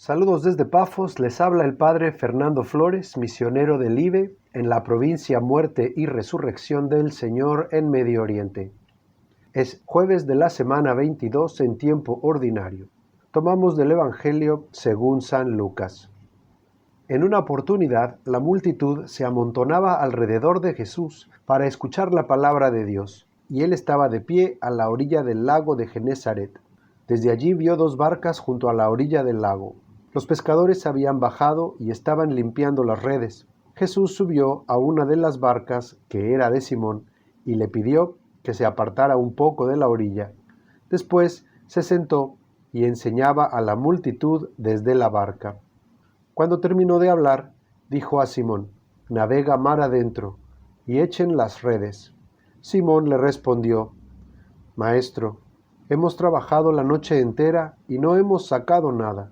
Saludos desde Pafos, les habla el padre Fernando Flores, misionero del IBE en la provincia Muerte y Resurrección del Señor en Medio Oriente. Es jueves de la semana 22 en tiempo ordinario. Tomamos del Evangelio según San Lucas. En una oportunidad, la multitud se amontonaba alrededor de Jesús para escuchar la palabra de Dios, y él estaba de pie a la orilla del lago de Genesaret. Desde allí vio dos barcas junto a la orilla del lago. Los pescadores habían bajado y estaban limpiando las redes. Jesús subió a una de las barcas, que era de Simón, y le pidió que se apartara un poco de la orilla. Después se sentó y enseñaba a la multitud desde la barca. Cuando terminó de hablar, dijo a Simón: «Navega mar adentro y echen las redes». Simón le respondió: «Maestro, hemos trabajado la noche entera y no hemos sacado nada,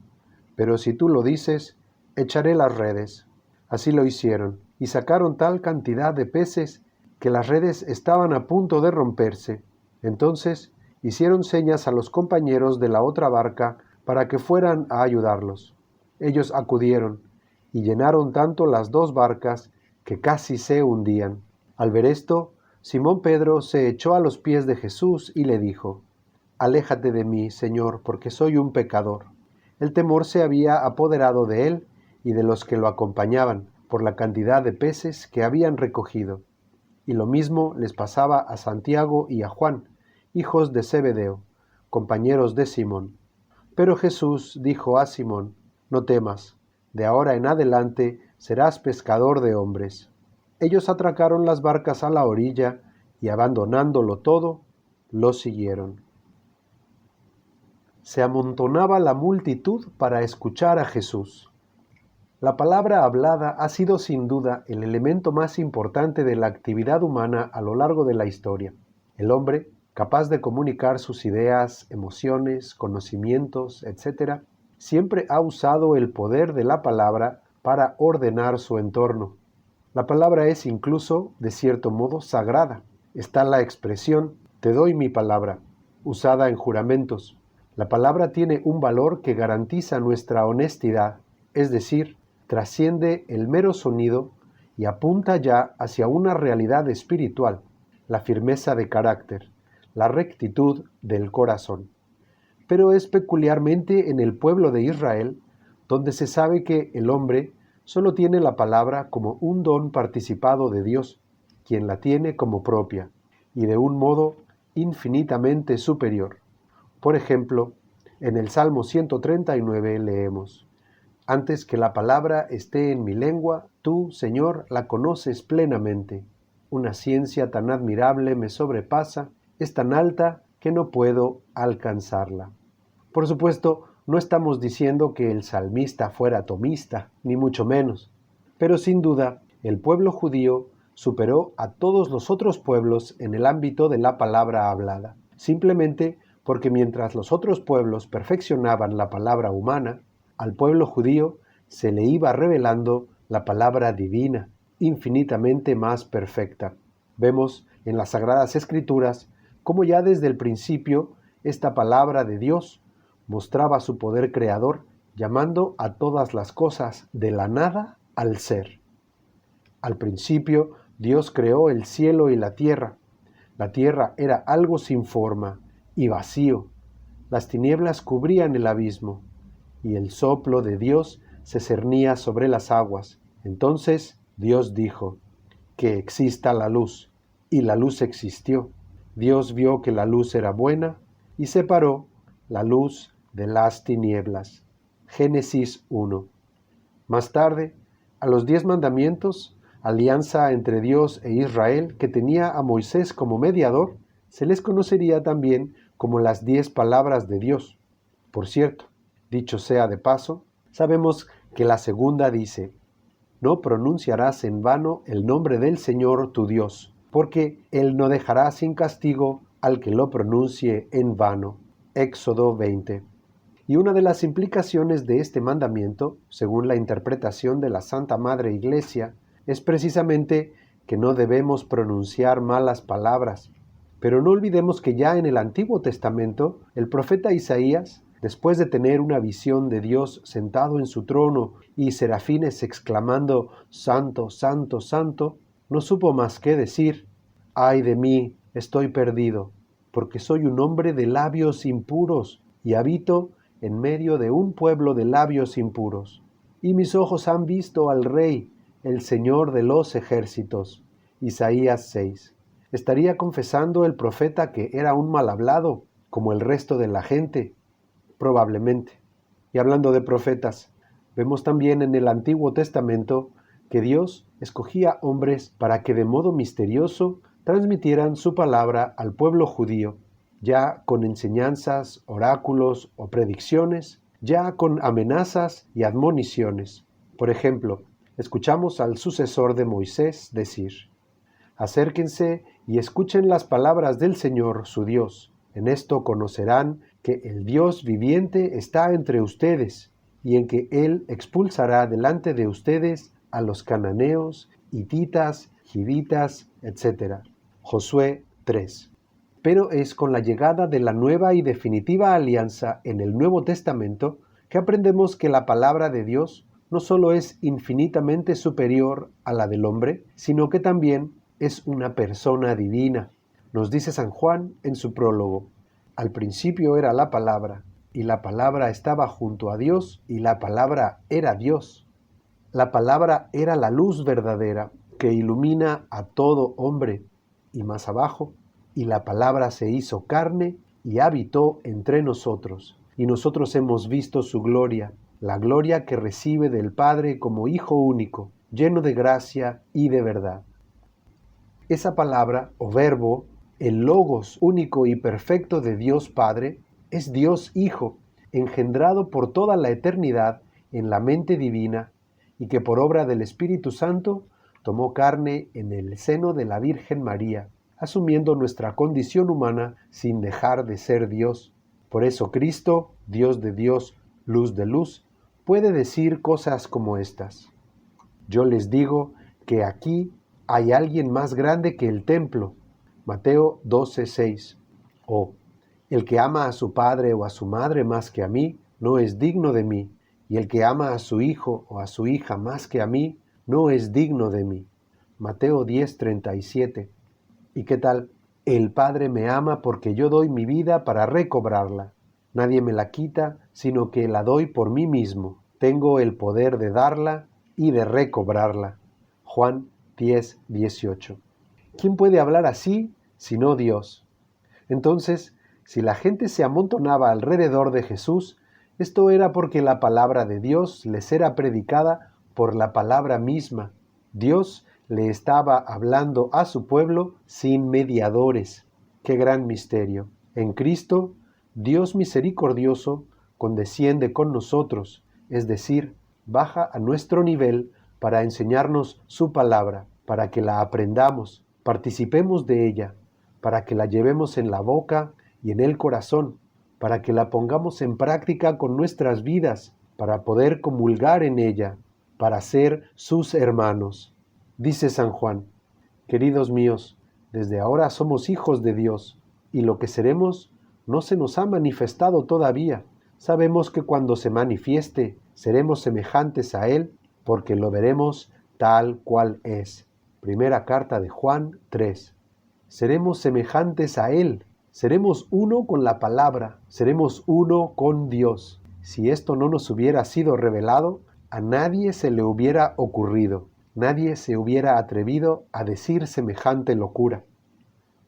pero si tú lo dices, echaré las redes». Así lo hicieron, y sacaron tal cantidad de peces que las redes estaban a punto de romperse. Entonces hicieron señas a los compañeros de la otra barca para que fueran a ayudarlos. Ellos acudieron, y llenaron tanto las dos barcas que casi se hundían. Al ver esto, Simón Pedro se echó a los pies de Jesús y le dijo: «Aléjate de mí, Señor, porque soy un pecador». El temor se había apoderado de él y de los que lo acompañaban, por la cantidad de peces que habían recogido. Y lo mismo les pasaba a Santiago y a Juan, hijos de Zebedeo, compañeros de Simón. Pero Jesús dijo a Simón: «No temas, de ahora en adelante serás pescador de hombres». Ellos atracaron las barcas a la orilla y, abandonándolo todo, lo siguieron. Se amontonaba la multitud para escuchar a Jesús. La palabra hablada ha sido sin duda el elemento más importante de la actividad humana a lo largo de la historia. El hombre, capaz de comunicar sus ideas, emociones, conocimientos, etc., siempre ha usado el poder de la palabra para ordenar su entorno. La palabra es incluso, de cierto modo, sagrada. Está la expresión «te doy mi palabra», usada en juramentos. La palabra tiene un valor que garantiza nuestra honestidad, es decir, trasciende el mero sonido y apunta ya hacia una realidad espiritual, la firmeza de carácter, la rectitud del corazón. Pero es peculiarmente en el pueblo de Israel donde se sabe que el hombre solo tiene la palabra como un don participado de Dios, quien la tiene como propia, y de un modo infinitamente superior. Por ejemplo, en el Salmo 139 leemos: «Antes que la palabra esté en mi lengua, tú, Señor, la conoces plenamente. Una ciencia tan admirable me sobrepasa, es tan alta que no puedo alcanzarla». Por supuesto, no estamos diciendo que el salmista fuera tomista, ni mucho menos, pero sin duda el pueblo judío superó a todos los otros pueblos en el ámbito de la palabra hablada, simplemente porque mientras los otros pueblos perfeccionaban la palabra humana, al pueblo judío se le iba revelando la palabra divina, infinitamente más perfecta. Vemos en las Sagradas Escrituras cómo ya desde el principio esta palabra de Dios mostraba su poder creador, llamando a todas las cosas de la nada al ser. Al principio, Dios creó el cielo y la tierra. La tierra era algo sin forma y vacío. Las tinieblas cubrían el abismo, y el soplo de Dios se cernía sobre las aguas. Entonces Dios dijo: «Que exista la luz», y la luz existió. Dios vio que la luz era buena y separó la luz de las tinieblas. Génesis 1. Más tarde, a los 10 mandamientos, alianza entre Dios e Israel que tenía a Moisés como mediador, se les conocería también como las 10 palabras de Dios. Por cierto, dicho sea de paso, sabemos que la segunda dice: «No pronunciarás en vano el nombre del Señor tu Dios, porque Él no dejará sin castigo al que lo pronuncie en vano». Éxodo 20. Y una de las implicaciones de este mandamiento, según la interpretación de la Santa Madre Iglesia, es precisamente que no debemos pronunciar malas palabras. Pero no olvidemos que ya en el Antiguo Testamento, el profeta Isaías después de tener una visión de Dios sentado en su trono y serafines exclamando Santo, Santo, Santo, no supo más que decir: Ay de mí, estoy perdido, porque soy un hombre de labios impuros y habito en medio de un pueblo de labios impuros. Y mis ojos han visto al Rey, el Señor de los ejércitos. Isaías 6. ¿Estaría confesando el profeta que era un mal hablado, como el resto de la gente? Probablemente. Y hablando de profetas, vemos también en el Antiguo Testamento que Dios escogía hombres para que de modo misterioso transmitieran su palabra al pueblo judío, ya con enseñanzas, oráculos o predicciones, ya con amenazas y admoniciones. Por ejemplo, escuchamos al sucesor de Moisés decir: Acérquense y escuchen las palabras del Señor su Dios. En esto conocerán que el Dios viviente está entre ustedes, y en que Él expulsará delante de ustedes a los cananeos, hititas, givitas, etc. Josué 3. Pero es con la llegada de la nueva y definitiva alianza en el Nuevo Testamento que aprendemos que la palabra de Dios no solo es infinitamente superior a la del hombre, sino que también es una persona divina. Nos dice San Juan en su prólogo: Al principio era la palabra, y la palabra estaba junto a Dios, y la palabra era Dios. La palabra era la luz verdadera que ilumina a todo hombre. Y más abajo: y la palabra se hizo carne y habitó entre nosotros, y nosotros hemos visto su gloria, la gloria que recibe del Padre como Hijo único, lleno de gracia y de verdad. Esa palabra o verbo, el logos único y perfecto de Dios Padre, es Dios Hijo, engendrado por toda la eternidad en la mente divina, y que por obra del Espíritu Santo tomó carne en el seno de la Virgen María, asumiendo nuestra condición humana sin dejar de ser Dios. Por eso Cristo, Dios de Dios, luz de luz, puede decir cosas como estas: Yo les digo que aquí hay alguien más grande que el templo. Mateo 12:6. O: el que ama a su padre o a su madre más que a mí, no es digno de mí, y el que ama a su hijo o a su hija más que a mí, no es digno de mí. Mateo 10:37. ¿Y qué tal? El Padre me ama porque yo doy mi vida para recobrarla. Nadie me la quita, sino que la doy por mí mismo. Tengo el poder de darla y de recobrarla. Juan 10:18. ¿Quién puede hablar así sino Dios? Entonces, si la gente se amontonaba alrededor de Jesús, esto era porque la palabra de Dios les era predicada por la palabra misma. Dios le estaba hablando a su pueblo sin mediadores. ¡Qué gran misterio! En Cristo, Dios misericordioso condesciende con nosotros, es decir, baja a nuestro nivel para enseñarnos su palabra, para que la aprendamos, participemos de ella, para que la llevemos en la boca y en el corazón, para que la pongamos en práctica con nuestras vidas, para poder comulgar en ella, para ser sus hermanos. Dice San Juan: Queridos míos, desde ahora somos hijos de Dios, y lo que seremos no se nos ha manifestado todavía. Sabemos que cuando se manifieste, seremos semejantes a Él, porque lo veremos tal cual es. Primera carta de Juan 3. Seremos semejantes a Él, seremos uno con la palabra, seremos uno con Dios. Si esto no nos hubiera sido revelado, a nadie se le hubiera ocurrido, nadie se hubiera atrevido a decir semejante locura.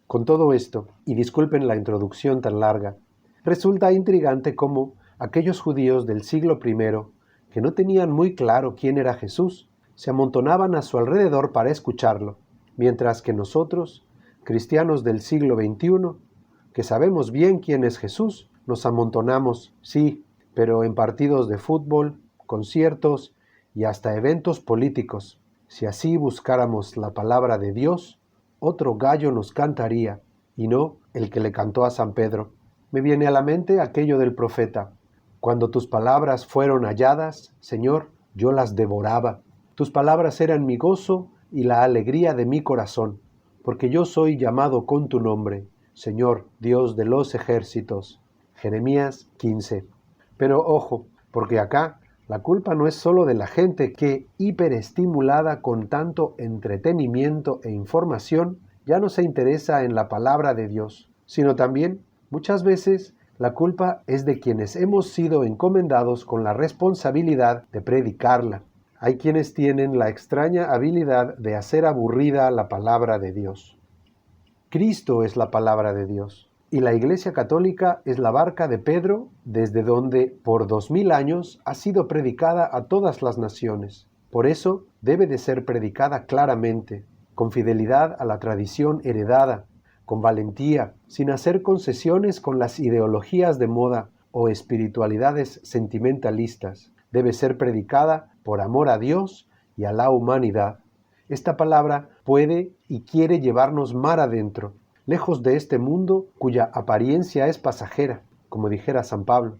Con todo esto, y disculpen la introducción tan larga, resulta intrigante cómo aquellos judíos del siglo I, que no tenían muy claro quién era Jesús, se amontonaban a su alrededor para escucharlo, mientras que nosotros, cristianos del siglo XXI, que sabemos bien quién es Jesús, nos amontonamos, sí, pero en partidos de fútbol, conciertos y hasta eventos políticos. Si así buscáramos la palabra de Dios, otro gallo nos cantaría, y no el que le cantó a San Pedro. Me viene a la mente aquello del profeta: Cuando tus palabras fueron halladas, Señor, yo las devoraba. Tus palabras eran mi gozo y la alegría de mi corazón, porque yo soy llamado con tu nombre, Señor, Dios de los ejércitos. Jeremías 15. Pero ojo, porque acá la culpa no es solo de la gente que, hiperestimulada con tanto entretenimiento e información, ya no se interesa en la palabra de Dios, sino también, muchas veces, la culpa es de quienes hemos sido encomendados con la responsabilidad de predicarla. Hay quienes tienen la extraña habilidad de hacer aburrida la palabra de Dios. Cristo es la palabra de Dios. Y la Iglesia Católica es la barca de Pedro, desde donde por 2000 años ha sido predicada a todas las naciones. Por eso debe de ser predicada claramente, con fidelidad a la tradición heredada, con valentía, sin hacer concesiones con las ideologías de moda o espiritualidades sentimentalistas. Debe ser predicada por amor a Dios y a la humanidad. Esta palabra puede y quiere llevarnos mar adentro, lejos de este mundo cuya apariencia es pasajera, como dijera San Pablo.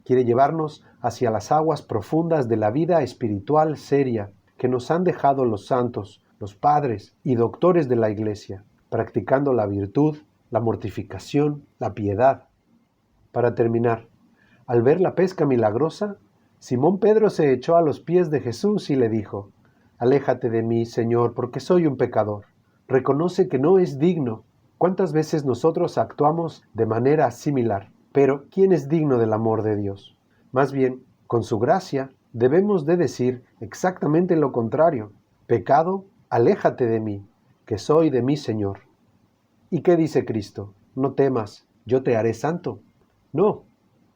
Quiere llevarnos hacia las aguas profundas de la vida espiritual seria que nos han dejado los santos, los padres y doctores de la Iglesia, practicando la virtud, la mortificación, la piedad. Para terminar, al ver la pesca milagrosa, Simón Pedro se echó a los pies de Jesús y le dijo: «Aléjate de mí, Señor, porque soy un pecador». Reconoce que no es digno. ¿Cuántas veces nosotros actuamos de manera similar? Pero, ¿quién es digno del amor de Dios? Más bien, con su gracia, debemos de decir exactamente lo contrario. Pecado, aléjate de mí, que soy de mi Señor. ¿Y qué dice Cristo? No temas, yo te haré santo. No,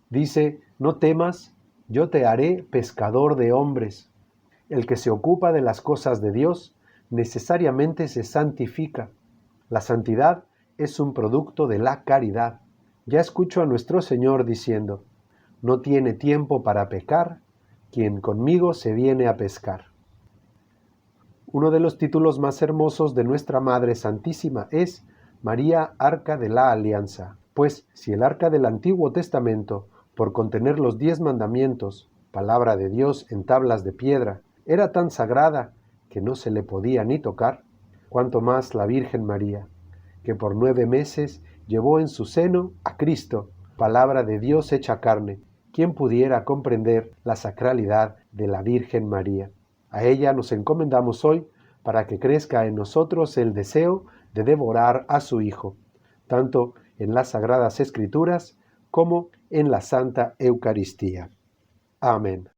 dice, no temas, yo te haré pescador de hombres. El que se ocupa de las cosas de Dios necesariamente se santifica. La santidad es un producto de la caridad. Ya escucho a nuestro Señor diciendo: «No tiene tiempo para pecar quien conmigo se viene a pescar». Uno de los títulos más hermosos de nuestra Madre Santísima es María Arca de la Alianza, pues si el Arca del Antiguo Testamento, por contener los 10 mandamientos, palabra de Dios en tablas de piedra, era tan sagrada que no se le podía ni tocar, cuanto más la Virgen María, que por 9 meses llevó en su seno a Cristo, palabra de Dios hecha carne. ¿Quién pudiera comprender la sacralidad de la Virgen María? A ella nos encomendamos hoy para que crezca en nosotros el deseo de devorar a su Hijo, tanto en las Sagradas Escrituras como en la Santa Eucaristía. Amén.